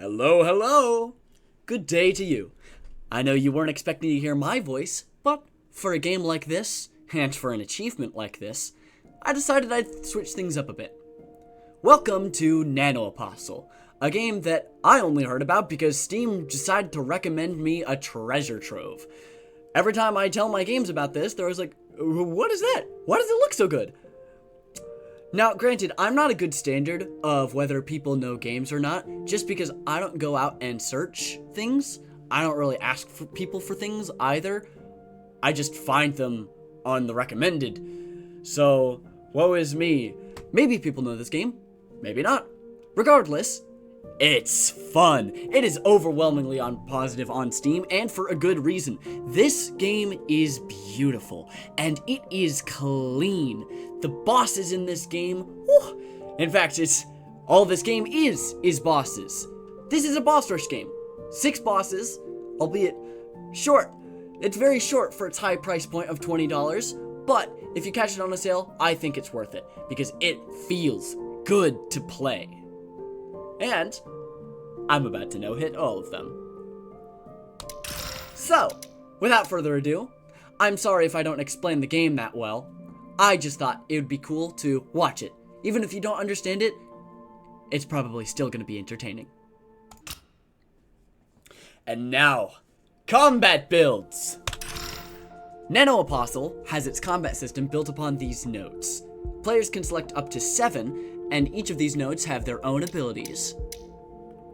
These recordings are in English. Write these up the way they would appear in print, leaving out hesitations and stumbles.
Hello, hello! Good day to you. I know you weren't expecting to hear my voice, but for a game like this, and for an achievement like this, I decided I'd switch things up a bit. Welcome to NanoApostle, a game that I only heard about because Steam decided to recommend me a treasure trove. Every time I tell my games about this, they're always like, what is that? Why does it look so good? Now, granted, I'm not a good standard of whether people know games or not, just because I don't go out and search things. I don't really ask for people for things either. I just find them on the recommended. So, woe is me. Maybe people know this game, maybe not. Regardless, it's fun. It is overwhelmingly positive on Steam, and for a good reason. This game is beautiful, and it is clean. The bosses in this game, whew, in fact, all this game is bosses. This is a boss rush game. 6 bosses, albeit short. It's very short for its high price point of $20, but if you catch it on a sale, I think it's worth it, because it feels good to play. And I'm about to no-hit all of them. So, without further ado, I'm sorry if I don't explain the game that well. I just thought it would be cool to watch it. Even if you don't understand it, it's probably still going to be entertaining. And now, combat builds! NanoApostle has its combat system built upon these nodes. Players can select up to 7, and each of these nodes have their own abilities,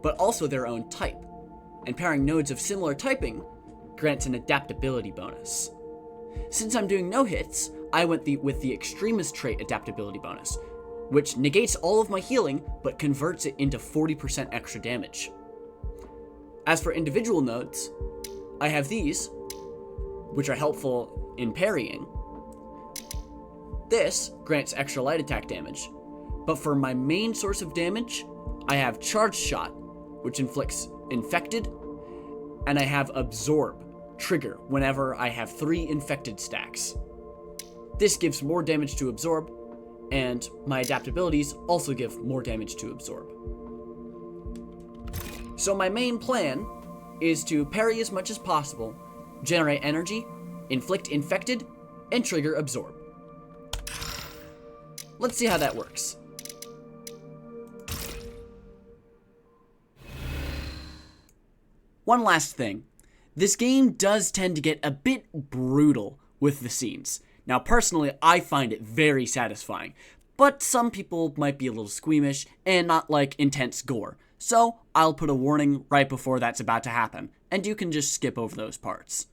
but also their own type. And pairing nodes of similar typing grants an adaptability bonus. Since I'm doing no hits, I went with the extremist trait adaptability bonus, which negates all of my healing, but converts it into 40% extra damage. As for individual nodes, I have these, which are helpful in parrying. This grants extra light attack damage, but for my main source of damage, I have Charge Shot, which inflicts Infected, and I have Absorb, trigger whenever I have 3 infected stacks. This gives more damage to Absorb, and my adaptabilities also give more damage to Absorb. So my main plan is to parry as much as possible, generate energy, inflict Infected, and trigger Absorb. Let's see how that works. One last thing. This game does tend to get a bit brutal with the scenes. Now, personally, I find it very satisfying, but some people might be a little squeamish and not like intense gore. So, I'll put a warning right before that's about to happen, and you can just skip over those parts.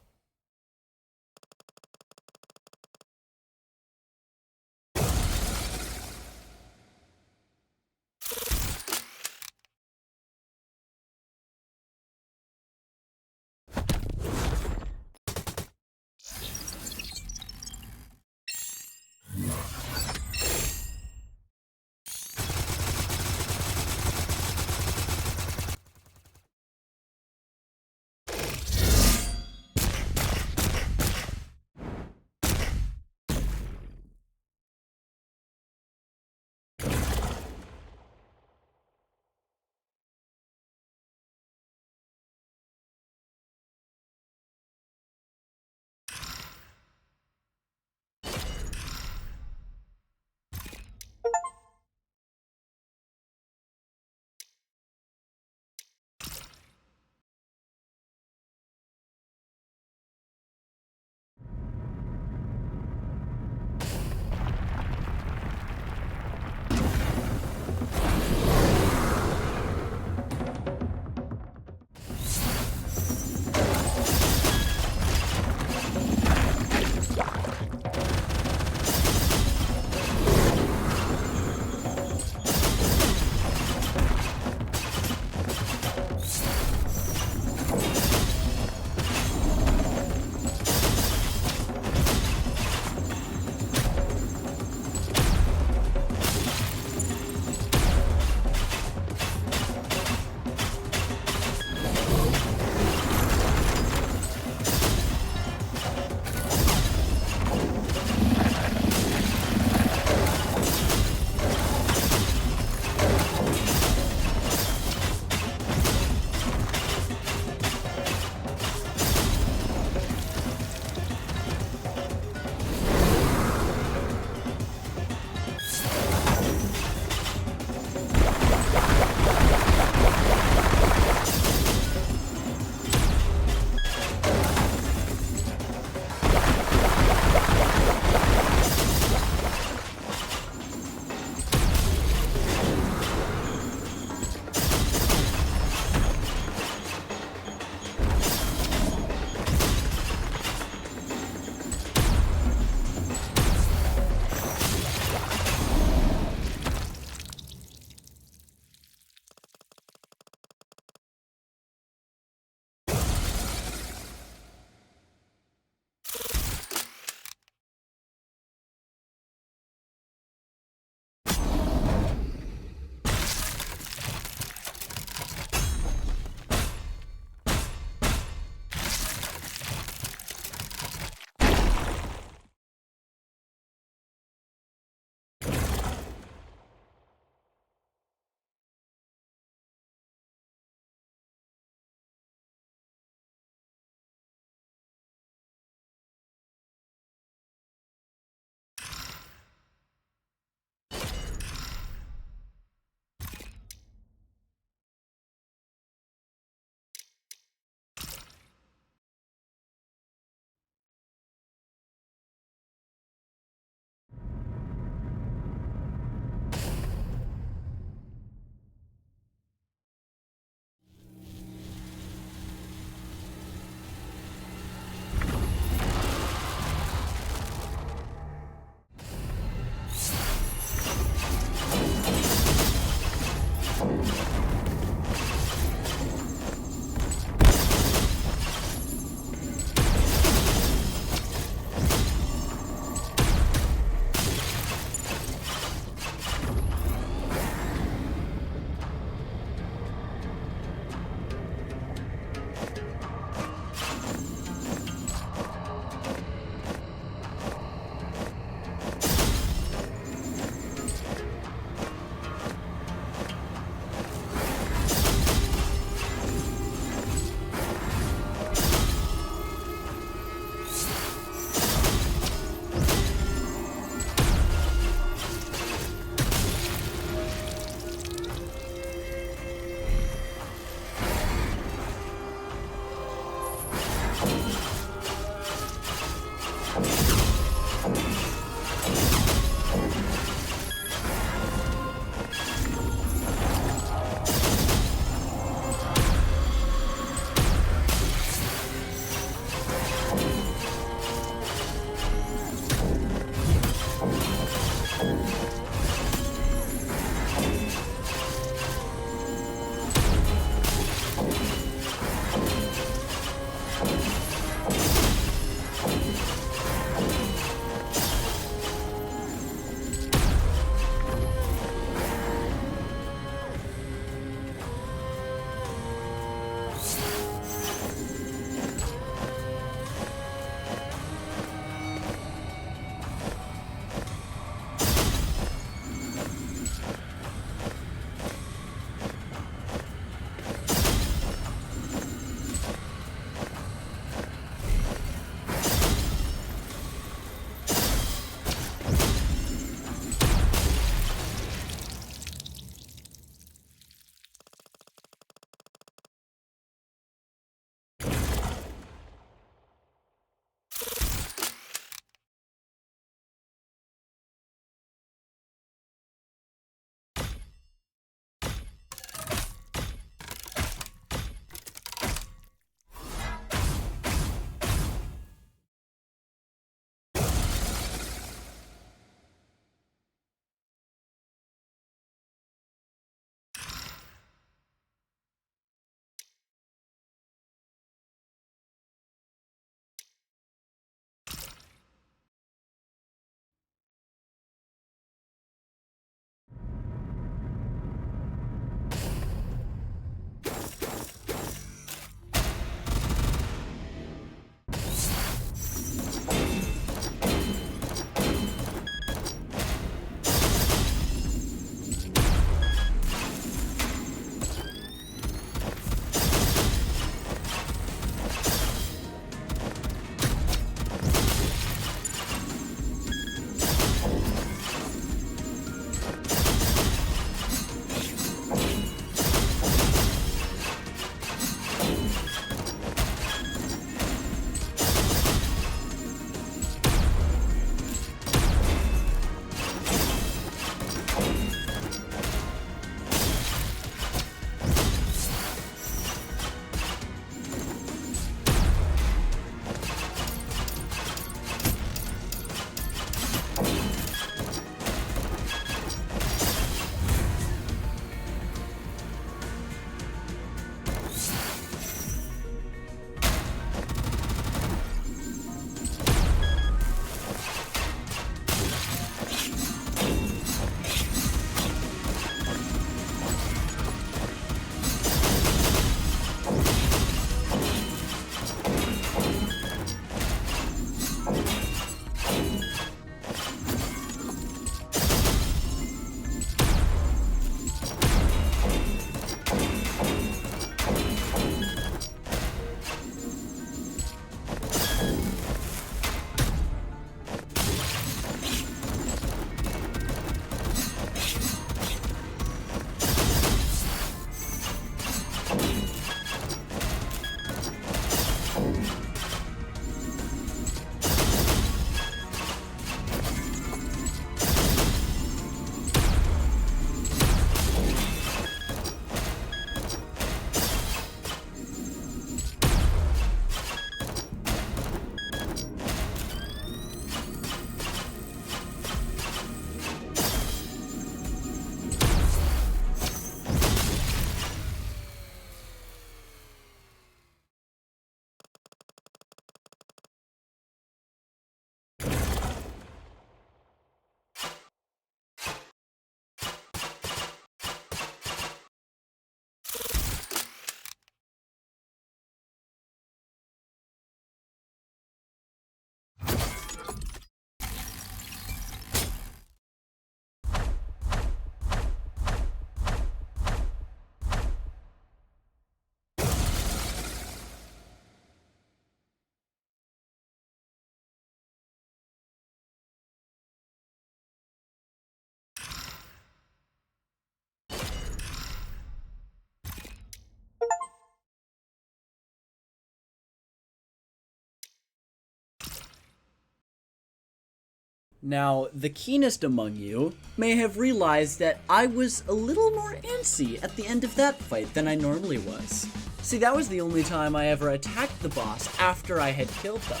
Now, the keenest among you may have realized that I was a little more antsy at the end of that fight than I normally was. See, that was the only time I ever attacked the boss after I had killed them.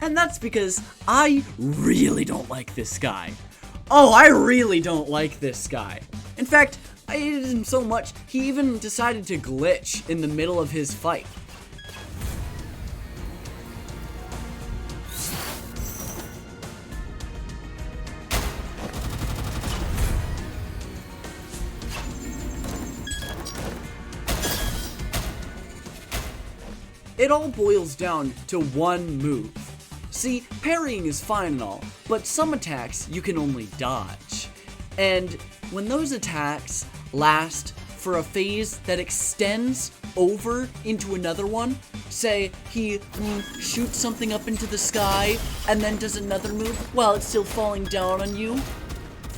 And that's because I really don't like this guy. Oh, I really don't like this guy. In fact, I hated him so much, he even decided to glitch in the middle of his fight. It all boils down to one move. See, parrying is fine and all, but some attacks you can only dodge. And when those attacks last for a phase that extends over into another one, say he shoots something up into the sky and then does another move while it's still falling down on you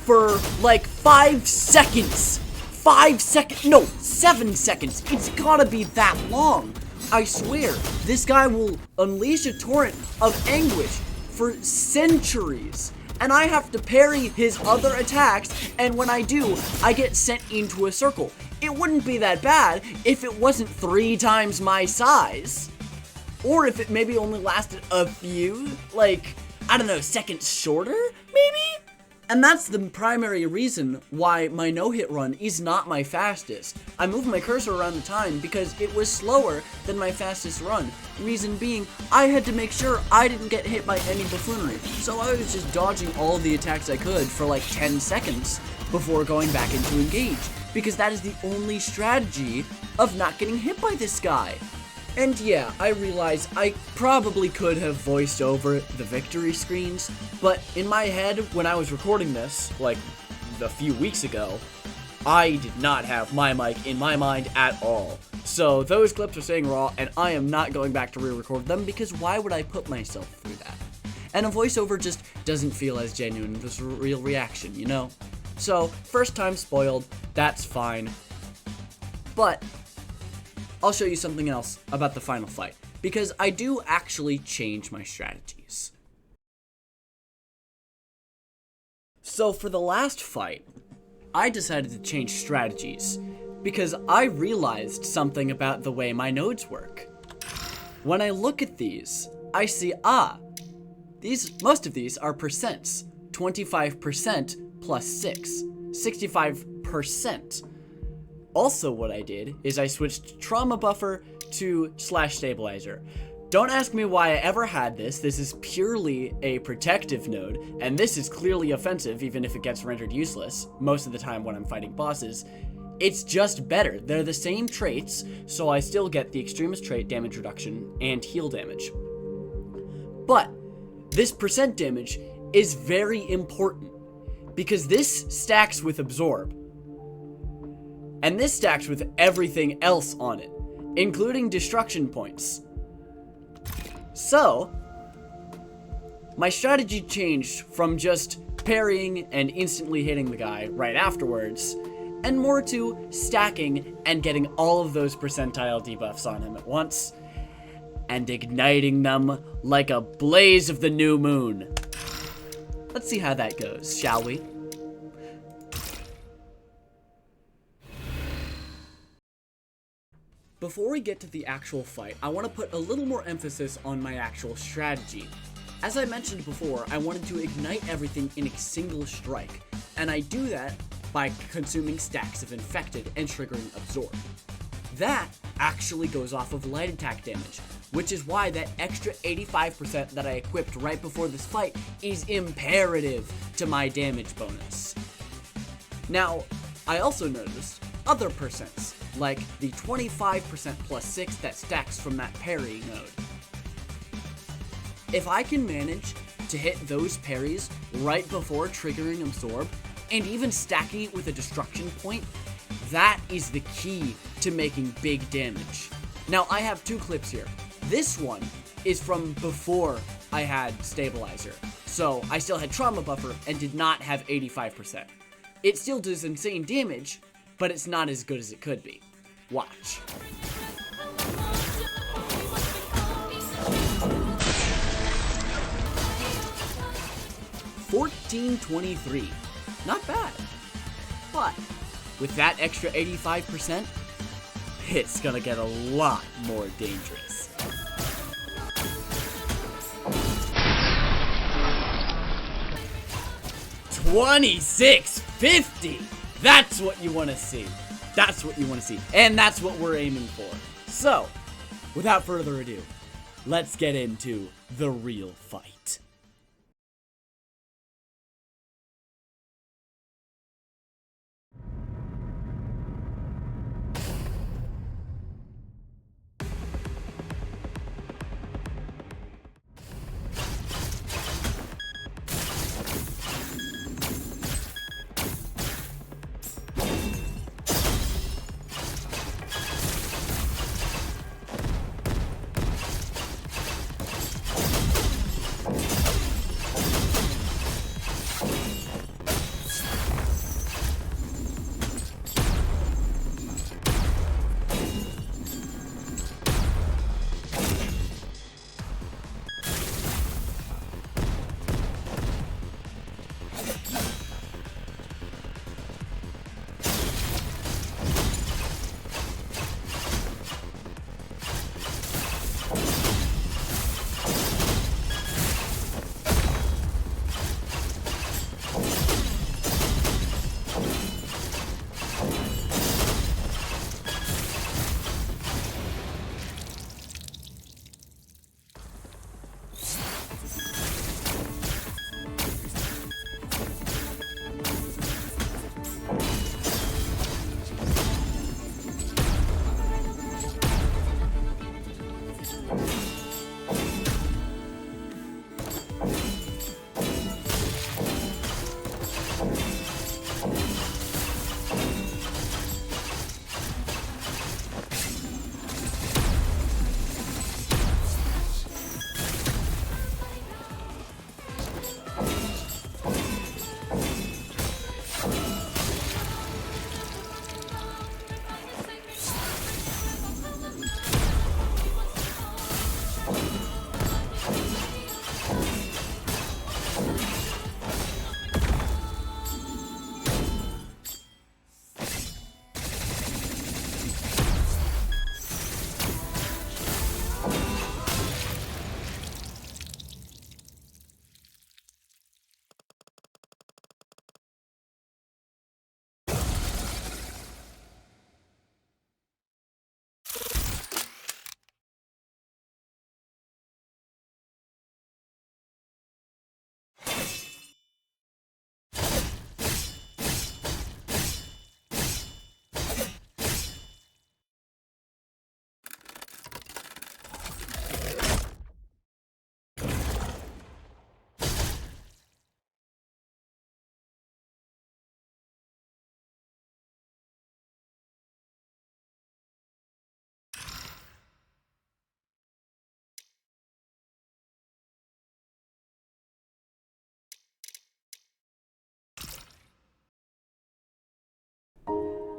for like 5 seconds. 5 seconds, no, 7 seconds. It's gotta be that long. I swear, this guy will unleash a torrent of anguish for centuries, and I have to parry his other attacks, and when I do, I get sent into a circle. It wouldn't be that bad if it wasn't 3 times my size, or if it maybe only lasted a few, like, I don't know, seconds shorter, maybe? And that's the primary reason why my no-hit run is not my fastest. I moved my cursor around the time because it was slower than my fastest run. Reason being, I had to make sure I didn't get hit by any buffoonery. So I was just dodging all of the attacks I could for like 10 seconds before going back into engage. Because that is the only strategy of not getting hit by this guy. And yeah, I realize I probably could have voiced over the victory screens, but in my head, when I was recording this, like a few weeks ago, I did not have my mic in my mind at all. So those clips are staying raw, and I am not going back to re-record them, because why would I put myself through that? And a voiceover just doesn't feel as genuine as a real reaction, you know? So, first time spoiled, that's fine. But I'll show you something else about the final fight, because I do actually change my strategies. So for the last fight, I decided to change strategies, because I realized something about the way my nodes work. When I look at these, I see, most of these are percents. 25% plus 6, 65%. Also what I did is I switched trauma buffer to /stabilizer. Don't ask me why I ever had this. This is purely a protective node, and this is clearly offensive even if it gets rendered useless most of the time when I'm fighting bosses. It's just better. They're the same traits, so I still get the extremist trait damage reduction and heal damage. But this percent damage is very important because this stacks with absorb. And this stacks with everything else on it, including destruction points. So, my strategy changed from just parrying and instantly hitting the guy right afterwards, and more to stacking and getting all of those percentile debuffs on him at once, and igniting them like a blaze of the new moon. Let's see how that goes, shall we? Before we get to the actual fight, I want to put a little more emphasis on my actual strategy. As I mentioned before, I wanted to ignite everything in a single strike, and I do that by consuming stacks of infected and triggering absorb. That actually goes off of light attack damage, which is why that extra 85% that I equipped right before this fight is imperative to my damage bonus. Now, I also noticed other percents, like the 25% plus 6 that stacks from that parry node. If I can manage to hit those parries right before triggering absorb, and even stacking it with a destruction point, that is the key to making big damage. Now, I have 2 clips here. This one is from before I had stabilizer, so I still had trauma buffer and did not have 85%. It still does insane damage, but it's not as good as it could be. Watch. 1423. Not bad. But with that extra 85%, it's gonna get a lot more dangerous. $26.50! That's what you want to see. That's what you want to see. And that's what we're aiming for. So, without further ado, let's get into the real fight.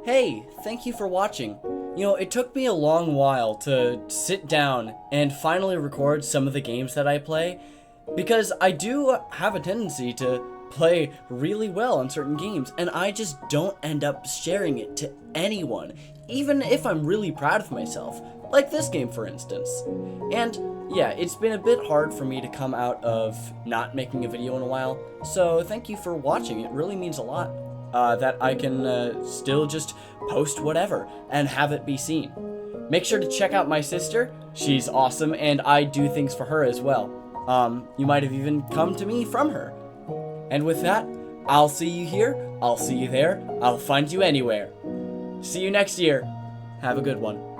Hey, thank you for watching. You know, it took me a long while to sit down and finally record some of the games that I play, because I do have a tendency to play really well on certain games, and I just don't end up sharing it to anyone, even if I'm really proud of myself, like this game for instance. And yeah, it's been a bit hard for me to come out of not making a video in a while, so thank you for watching. It really means a lot. That I can still just post whatever and have it be seen. Make sure to check out my sister. She's awesome, and I do things for her as well. You might have even come to me from her. And with that, I'll see you here, I'll see you there, I'll find you anywhere. See you next year. Have a good one.